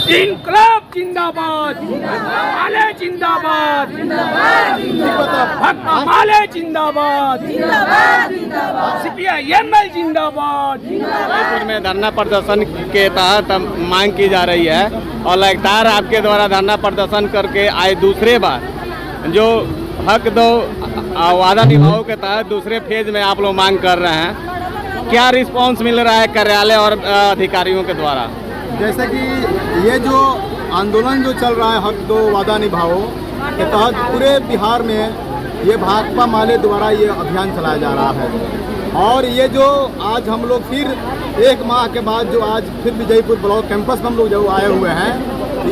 इनकलाब जिंदाबाद, माले जिंदाबाद, भक्का माले जिंदाबाद, CPIML जिंदाबाद। जयपुर में धरना प्रदर्शन के तहत मांग की जा रही है और लगातार आपके द्वारा धरना प्रदर्शन करके आए दूसरे बार जो हक दो वादा निभाओ के तहत दूसरे फेज में आप लोग मांग कर रहे हैं, क्या रिस्पांस मिल रहा है कार्यालय और अधिकारियों के द्वारा? जैसे कि ये जो आंदोलन जो चल रहा है हक दो वादा निभाओ के तहत पूरे बिहार में ये भाकपा माले द्वारा ये अभियान चलाया जा रहा है। और ये जो आज हम लोग फिर एक माह के बाद जो आज फिर विजयपुर ब्लॉक कैंपस में हम लोग जो आए हुए हैं,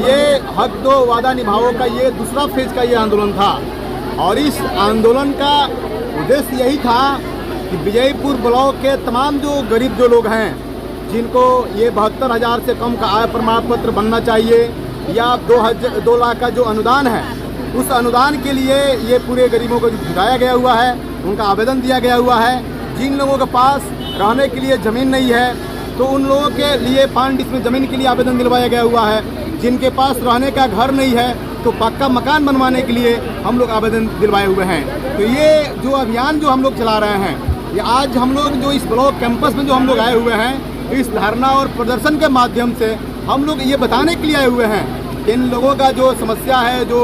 ये हक दो वादा निभाओ का ये दूसरा फेज का ये आंदोलन था। और इस आंदोलन का उद्देश्य यही था कि विजयपुर ब्लॉक के तमाम जो गरीब जो लोग हैं जिनको ये 72,000 से कम का आय प्रमाण पत्र बनना चाहिए या 2 लाख का जो अनुदान है, उस अनुदान के लिए ये पूरे गरीबों को जुटाया गया हुआ है, उनका आवेदन दिया गया हुआ है। जिन लोगों के पास रहने के लिए ज़मीन नहीं है तो उन लोगों के लिए 5 डिसमिल ज़मीन के लिए आवेदन दिलवाया गया हुआ है। जिनके पास रहने का घर नहीं है तो पक्का मकान बनवाने के लिए हम लोग आवेदन दिलवाए हुए हैं। तो ये जो अभियान जो हम लोग चला रहे हैं, ये आज हम लोग जो इस ब्लॉक कैंपस में जो हम लोग आए हुए हैं, इस धरना और प्रदर्शन के माध्यम से हम लोग ये बताने के लिए आए हुए हैं कि इन लोगों का जो समस्या है, जो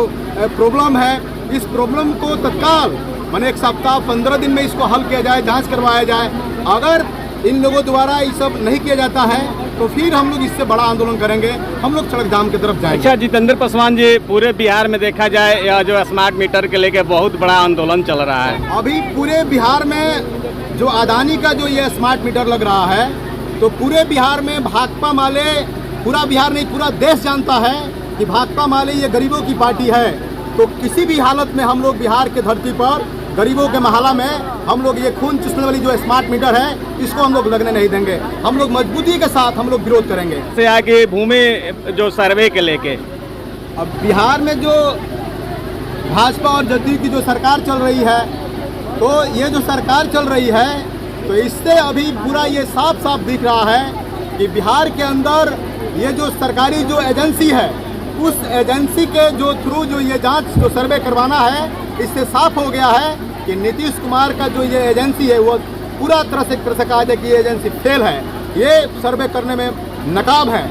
प्रॉब्लम है, इस प्रॉब्लम को तत्काल माने 1 सप्ताह 15 दिन में इसको हल किया जाए, जांच करवाया जाए। अगर इन लोगों द्वारा ये सब नहीं किया जाता है तो फिर हम लोग इससे बड़ा आंदोलन करेंगे, हम लोग सड़क जाम की तरफ जाएंगे। अच्छा जितेंद्र पासवान जी, पूरे बिहार में देखा जाए यह जो स्मार्ट मीटर के लेके बहुत बड़ा आंदोलन चल रहा है। अभी पूरे बिहार में जो अदानी का जो ये स्मार्ट मीटर लग रहा है, तो पूरे बिहार में भाकपा माले, पूरा बिहार नहीं पूरा देश जानता है कि भाकपा माले ये गरीबों की पार्टी है। तो किसी भी हालत में हम लोग बिहार के धरती पर गरीबों के महला में हम लोग ये खून चूसने वाली जो स्मार्ट मीटर है, इसको हम लोग लगने नहीं देंगे। हम लोग मजबूती के साथ हम लोग विरोध करेंगे। से आगे भूमि जो सर्वे के लेके अब बिहार में जो भाजपा और जदयू की जो सरकार चल रही है, तो ये जो सरकार चल रही है तो इससे अभी पूरा ये साफ साफ दिख रहा है कि बिहार के अंदर ये जो सरकारी जो एजेंसी है, उस एजेंसी के जो थ्रू जो ये जांच जो सर्वे करवाना है, इससे साफ हो गया है कि नीतीश कुमार का जो ये एजेंसी है वो पूरा तरह से कहा जाए कि ये एजेंसी फेल है, ये सर्वे करने में नाकाम है।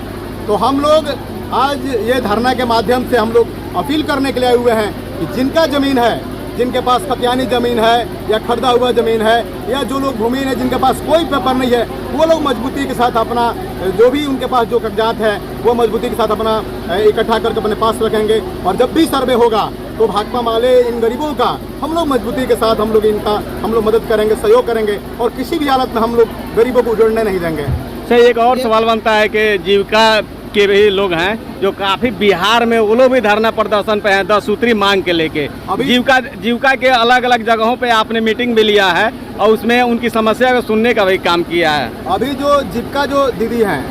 तो हम लोग आज ये धरना के माध्यम से हम लोग अपील करने के लिए आए हुए हैं कि जिनका ज़मीन है, जिनके पास खतियानी ज़मीन है या खरीदा हुआ ज़मीन है, या जो लोग भूमि है जिनके पास कोई पेपर नहीं है, वो लोग मजबूती के साथ अपना जो भी उनके पास जो कागजात है वो मजबूती के साथ अपना इकट्ठा करके अपने पास रखेंगे। और जब भी सर्वे होगा तो भाकपा माले इन गरीबों का हम लोग मजबूती के साथ हम लोग मदद करेंगे, सहयोग करेंगे और किसी भी हालत में हम लोग गरीबों को उजड़ने नहीं देंगे। सर एक और सवाल बनता है कि जीविका के भी लोग हैं जो काफी बिहार में वो लोग भी धरना प्रदर्शन पे हैं 10 सूत्री मांग के लेके। जीविका के अलग अलग जगहों पे आपने मीटिंग भी लिया है और उसमें उनकी समस्या को सुनने का भी काम किया है। अभी जो जीविका जो दीदी हैं,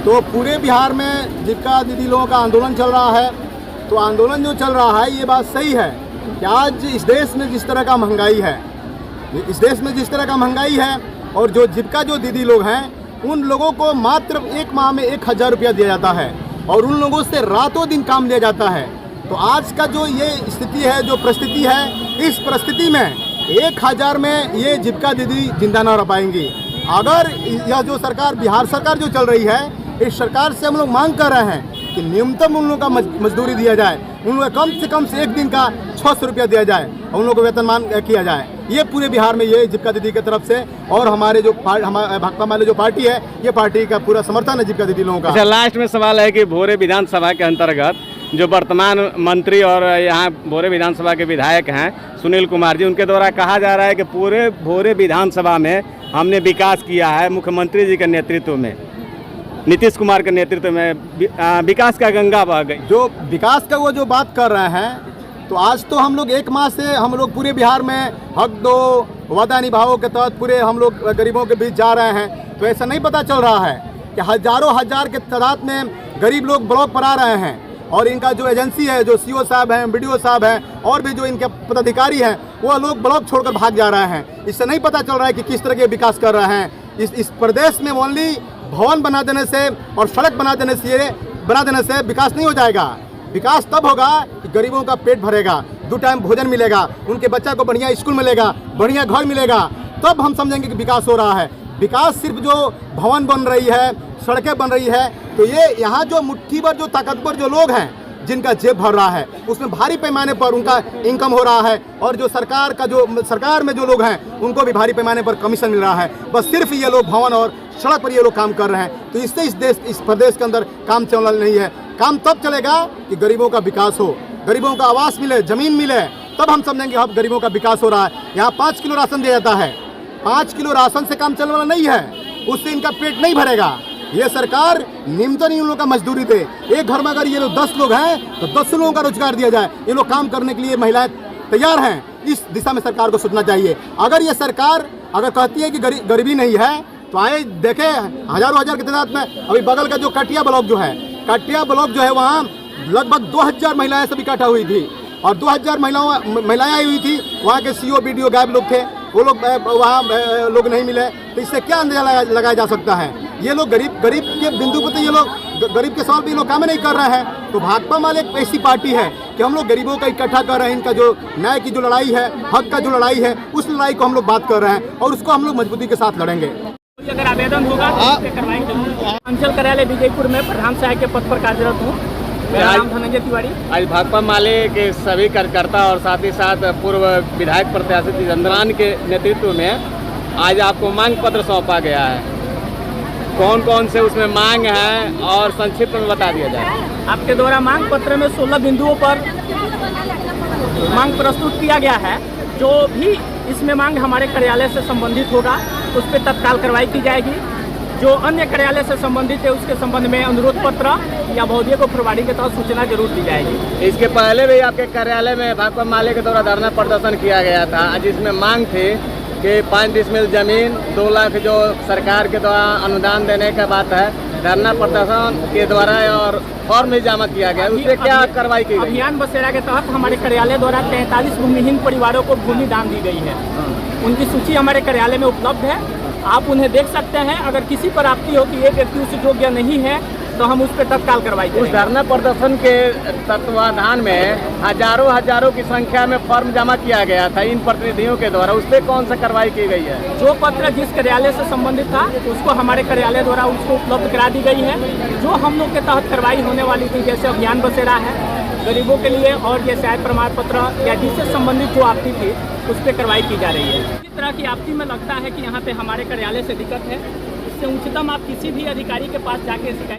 तो पूरे बिहार में जीविका दीदी लोगों का आंदोलन चल रहा है। तो आंदोलन जो चल रहा है, ये बात सही है कि आज इस देश में जिस तरह का महंगाई है, और जो जीविका जो दीदी लोग हैं, उन लोगों को मात्र 1 माह में 1,000 रुपया दिया जाता है और उन लोगों से रातों दिन काम लिया जाता है। तो आज का जो ये स्थिति है, जो परिस्थिति है, इस परिस्थिति में 1,000 में ये जीविका दीदी जिंदा न रह पाएंगी। अगर यह जो सरकार, बिहार सरकार जो चल रही है, इस सरकार से हम लोग मांग कर रहे हैं कि न्यूनतम उन लोगों का मजदूरी दिया जाए, उन लोगों को कम से 1 दिन का 600 रुपया दिया जाए और उन लोगों को वेतनमान किया जाए। ये पूरे बिहार में ये जीविका दीदी की तरफ से और हमारे जो भाकपा माले जो पार्टी है, ये पार्टी का पूरा समर्थन है जीविका दीदी लोगों का। अच्छा लास्ट में सवाल है कि भोरे विधानसभा के अंतर्गत जो वर्तमान मंत्री और यहाँ भोरे विधानसभा के विधायक हैं सुनील कुमार जी, उनके द्वारा कहा जा रहा है कि पूरे भोरे विधानसभा में हमने विकास किया है, मुख्यमंत्री जी के नेतृत्व में, नीतीश कुमार के नेतृत्व में विकास का गंगा बह गई। जो विकास का वो जो बात कर रहे हैं, तो आज तो हम लोग 1 माह से हम लोग पूरे बिहार में हक दो वादा निभाओ के तहत पूरे हम लोग गरीबों के बीच जा रहे हैं। तो ऐसा नहीं पता चल रहा है कि हजारों हजार के तादाद में गरीब लोग ब्लॉक पर आ रहे हैं और इनका जो एजेंसी है, जो सीओ साहब हैं, बीडीओ साहब हैं और भी जो इनके पदाधिकारी हैं, वो लोग ब्लॉक छोड़कर भाग जा रहे हैं। इससे नहीं पता चल रहा है कि किस तरह के विकास कर रहे हैं। इस प्रदेश में ओनली भवन बना देने से और सड़क बना देने से ये बना देने से विकास नहीं हो जाएगा। विकास तब होगा कि गरीबों का पेट भरेगा, 2 टाइम भोजन मिलेगा, उनके बच्चा को बढ़िया स्कूल मिलेगा, बढ़िया घर मिलेगा, तब हम समझेंगे कि विकास हो रहा है। विकास सिर्फ जो भवन बन रही है, सड़कें बन रही है, तो ये यहाँ जो मुट्ठी भर जो ताकतवर जो लोग हैं जिनका जेब भर रहा है, उसमें भारी पैमाने पर उनका इनकम हो रहा है, और जो सरकार में जो लोग हैं उनको भी भारी पैमाने पर कमीशन मिल रहा है। बस सिर्फ ये लोग भवन और सड़क पर ये लोग काम कर रहे हैं। तो इससे इस प्रदेश के अंदर काम चल नहीं है। काम तब चलेगा कि गरीबों का विकास हो, गरीबों का आवास मिले, जमीन मिले, तब हम समझेंगे अब गरीबों का विकास हो रहा है। यहाँ 5 किलो राशन दिया जाता है, 5 किलो राशन से काम चलने वाला नहीं है, उससे इनका पेट नहीं भरेगा। ये सरकार न्यूनतम इन लोगों का मजदूरी दे। एक घर में अगर ये लोग 10 लोग हैं तो 10 लोगों का रोजगार दिया जाए। ये लोग काम करने के लिए महिलाएं तैयार हैं। इस दिशा में सरकार को सोचना चाहिए। अगर ये सरकार अगर कहती है कि गरीबी नहीं है तो आए देखे हजारों की तादाद में अभी बगल का जो कटिया ब्लॉक जो है, कटिया ब्लॉक जो है वहाँ लगभग 2000 महिलाएं सब इकट्ठा हुई थी, और 2000 महिलाएं आई हुई थी। वहाँ के CO BDO गायब लोग थे, वो लोग वहाँ लोग नहीं मिले। तो इससे क्या अंदाजा लगाया जा सकता है? ये लोग गरीब के बिंदु पर तो ये लोग गरीब के सवाल पे ये लोग काम नहीं कर रहे हैं। तो भाकपा माले एक ऐसी पार्टी है कि हम लोग गरीबों का इकट्ठा कर रहे हैं। इनका जो न्याय की जो लड़ाई है, हक का जो लड़ाई है, उस लड़ाई को हम लोग बात कर रहे हैं और उसको हम लोग मजबूती के साथ लड़ेंगे। अगर आवेदन होगा तो उस पे कार्रवाई जरूर। अंचल कार्यालय विजयपुर में प्रधान सहायक के पद पर कार्यरत हूँ। मेरा नाम धनंजय तिवारी। आज भाकपा माले के सभी कार्यकर्ता और साथ ही साथ पूर्व विधायक प्रत्याशी चंद्रान के नेतृत्व में आज आपको मांग पत्र सौंपा गया है। कौन कौन से उसमें मांग है और संक्षिप्त में बता दिया जाए। आपके द्वारा मांग पत्र में 16 बिंदुओं पर मांग प्रस्तुत किया गया है। जो भी इसमें मांग हमारे कार्यालय से संबंधित होगा उस पर तत्काल कार्रवाई की जाएगी। जो अन्य कार्यालय से संबंधित है उसके संबंध में अनुरोध पत्र या महोदय को प्रभारी के तहत सूचना जरूर दी जाएगी। इसके पहले भी आपके कार्यालय में भाकपा माले के द्वारा धरना प्रदर्शन किया गया था, जिसमें मांग थी कि 5 डिसमिल जमीन 2 लाख जो सरकार के द्वारा अनुदान देने का बात है, धरना प्रदर्शन के द्वारा और फॉर्म भी जमा किया गया। उससे क्या कार्रवाई की गई? अभियान बसेरा के तहत हमारे कार्यालय द्वारा 43 भूमिहीन परिवारों को भूमि दान दी गई है। उनकी सूची हमारे कार्यालय में उपलब्ध है, आप उन्हें देख सकते हैं। अगर किसी पर आपत्ति हो कि ये व्यक्ति उस योग्य नहीं है तो हम उस पर तत्काल कार्रवाई करेंगे। उस धरना प्रदर्शन के तत्वाधान में हजारों की संख्या में फॉर्म जमा किया गया था इन प्रतिनिधियों के द्वारा, उस पर कौन सा कार्रवाई की गई है? जो पत्र जिस कार्यालय से संबंधित था उसको हमारे कार्यालय द्वारा उसको उपलब्ध करा दी गई है। जो हम लोग के तहत कार्रवाई होने वाली थी, जैसे अभियान बसेरा है गरीबों के लिए, और ये शायद प्रमाण पत्र या जिससे संबंधित जो आपत्ति थी उस पर कार्रवाई की जा रही है। इस तरह की आपत्ति में लगता है कि यहाँ पे हमारे कार्यालय से दिक्कत है, इससे उच्चतम आप किसी भी अधिकारी के पास जाके शिकायत